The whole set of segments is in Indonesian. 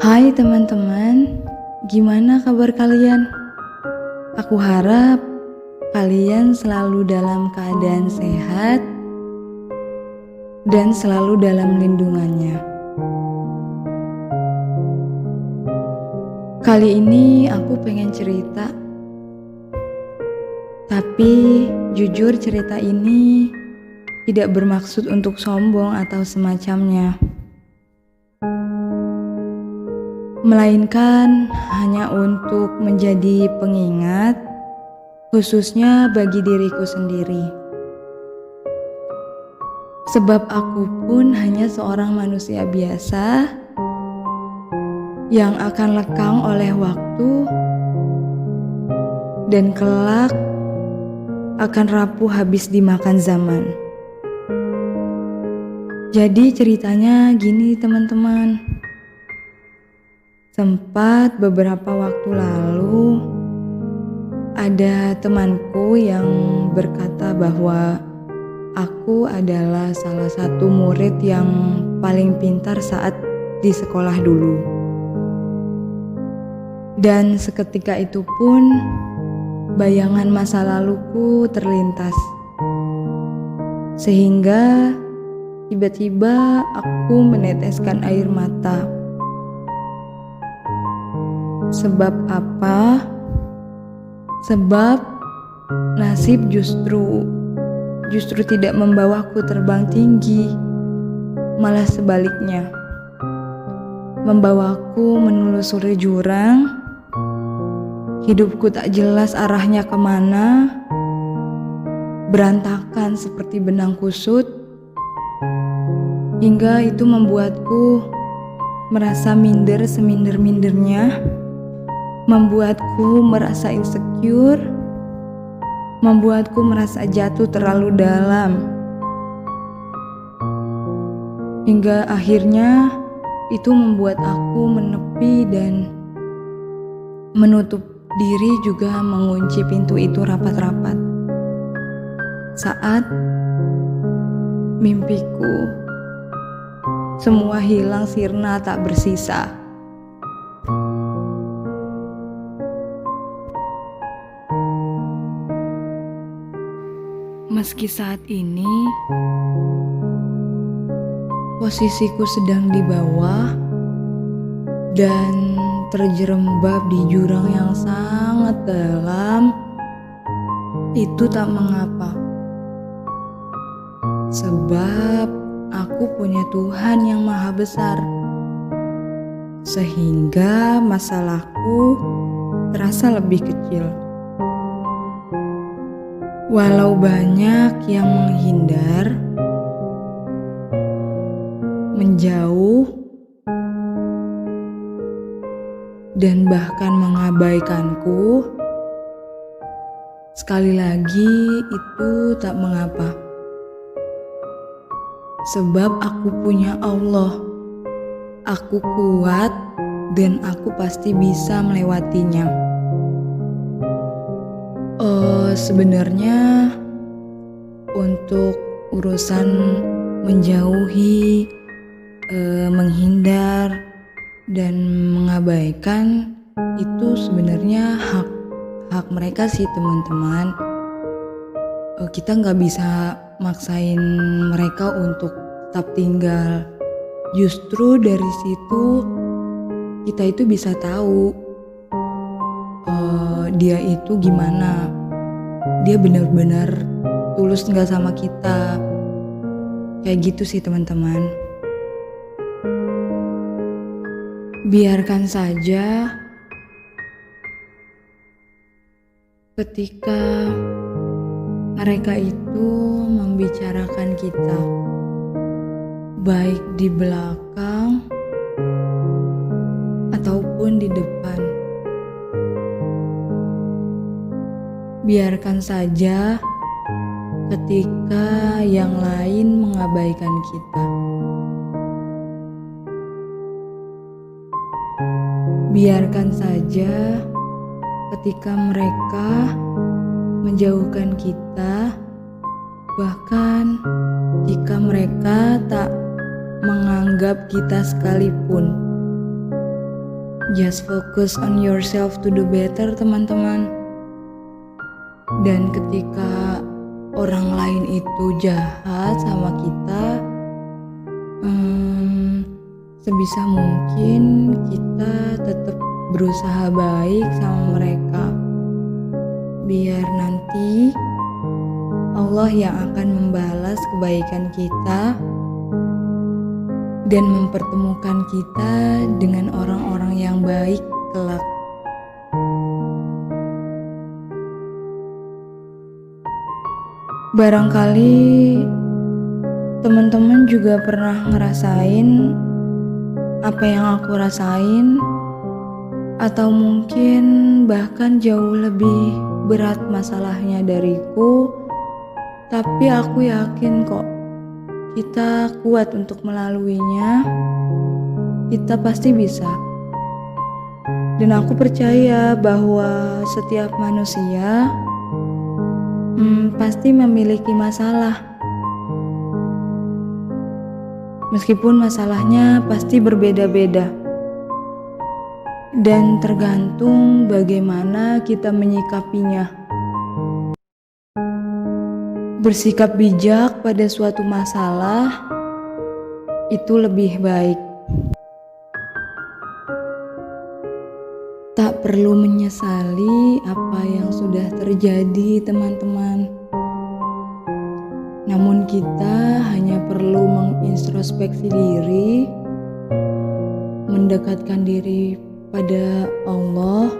Hai teman-teman, gimana kabar kalian? Aku harap kalian selalu dalam keadaan sehat dan selalu dalam lindungannya. Kali ini aku pengen cerita, tapi jujur cerita ini tidak bermaksud untuk sombong atau semacamnya. Melainkan hanya untuk menjadi pengingat, khususnya bagi diriku sendiri. Sebab aku pun hanya seorang manusia biasa yang akan lekang oleh waktu dan kelak akan rapuh habis dimakan zaman. Jadi ceritanya gini teman-teman. Sempat beberapa waktu lalu ada temanku yang berkata bahwa aku adalah salah satu murid yang paling pintar saat di sekolah dulu. Dan seketika itu pun bayangan masa laluku terlintas. Sehingga tiba-tiba aku meneteskan air mata. Sebab apa? Sebab nasib justru tidak membawaku terbang tinggi, malah sebaliknya, membawaku menelusuri jurang. Hidupku tak jelas arahnya kemana, berantakan seperti benang kusut, hingga itu membuatku merasa minder seminder-mindernya, membuatku merasa insecure, membuatku merasa jatuh terlalu dalam. Hingga akhirnya itu membuat aku menepi dan menutup diri, juga mengunci pintu itu rapat-rapat. Saat mimpiku semua hilang sirna tak bersisa. Meski saat ini posisiku sedang di bawah dan terjerembab di jurang yang sangat dalam, itu tak mengapa. Sebab aku punya Tuhan yang Maha Besar, sehingga masalahku terasa lebih kecil. Walau banyak yang menghindar, menjauh, dan bahkan mengabaikanku, sekali lagi itu tak mengapa. Sebab aku punya Allah, aku kuat dan aku pasti bisa melewatinya. Sebenarnya untuk urusan menjauhi, menghindar, dan mengabaikan itu sebenarnya hak mereka sih teman-teman. Kita nggak bisa maksain mereka untuk tetap tinggal. Justru dari situ kita itu bisa tahu dia itu gimana. Dia benar-benar tulus nggak sama kita. Kayak gitu sih teman-teman. Biarkan saja ketika mereka itu membicarakan kita, baik di belakang ataupun di depan. Biarkan saja ketika yang lain mengabaikan kita. Biarkan saja ketika mereka menjauhkan kita, bahkan jika mereka tak menganggap kita sekalipun. Just focus on yourself to do better, teman-teman. Dan ketika orang lain itu jahat sama kita, sebisa mungkin kita tetap berusaha baik sama mereka, biar nanti Allah yang akan membalas kebaikan kita dan mempertemukan kita dengan orang-orang yang baik kelak. Barangkali teman-teman juga pernah ngerasain apa yang aku rasain, atau mungkin bahkan jauh lebih berat masalahnya dariku, tapi aku yakin kok kita kuat untuk melaluinya. Kita pasti bisa. Dan aku percaya bahwa setiap manusia pasti memiliki masalah. Meskipun masalahnya pasti berbeda-beda. Dan tergantung bagaimana kita menyikapinya. Bersikap bijak pada suatu masalah itu lebih baik. Tak perlu menyesali apa yang sudah terjadi, teman-teman. Namun kita hanya perlu mengintrospeksi diri, mendekatkan diri pada Allah,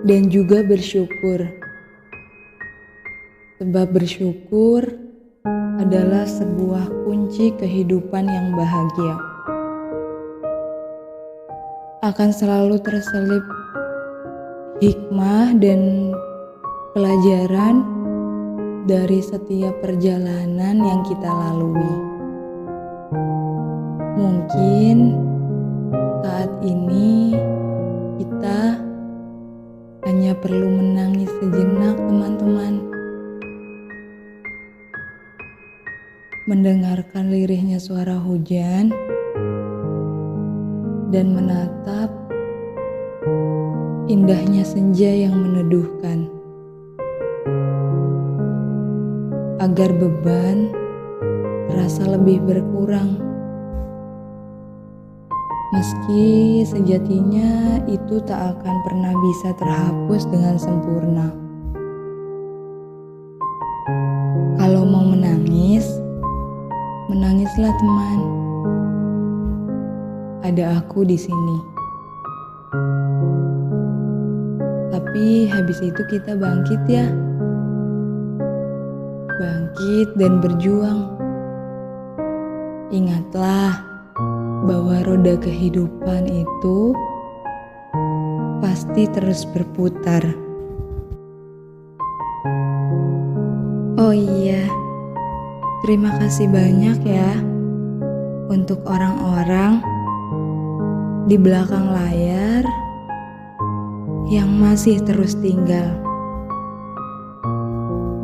dan juga bersyukur. Sebab bersyukur adalah sebuah kunci kehidupan yang bahagia. Akan selalu terselip hikmah dan pelajaran dari setiap perjalanan yang kita lalui. Mungkin saat ini kita hanya perlu menangis sejenak, teman-teman. Mendengarkan lirihnya suara hujan dan menatap indahnya senja yang meneduhkan, agar beban terasa lebih berkurang. Meski sejatinya itu tak akan pernah bisa terhapus dengan sempurna. Kalau mau menangis, menangislah, teman. Ada aku di sini. Tapi habis itu kita bangkit ya. Bangkit dan berjuang. Ingatlah bahwa roda kehidupan itu pasti terus berputar. Oh iya, terima kasih banyak ya untuk orang-orang di belakang layar yang masih terus tinggal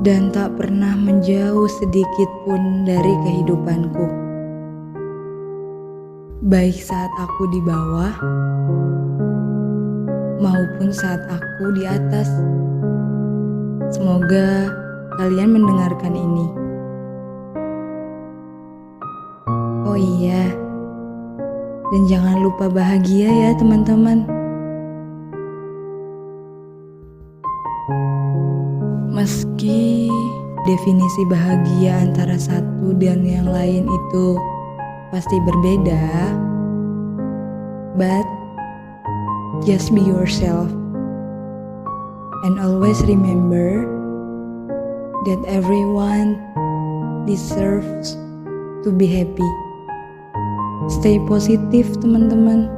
dan tak pernah menjauh sedikit pun dari kehidupanku. Baik saat aku di bawah maupun saat aku di atas. Semoga kalian mendengarkan ini. Oh iya, dan jangan lupa bahagia ya, teman-teman. Meski definisi bahagia antara satu dan yang lain itu pasti berbeda, but just be yourself and always remember that everyone deserves to be happy. Stay positif, teman-teman.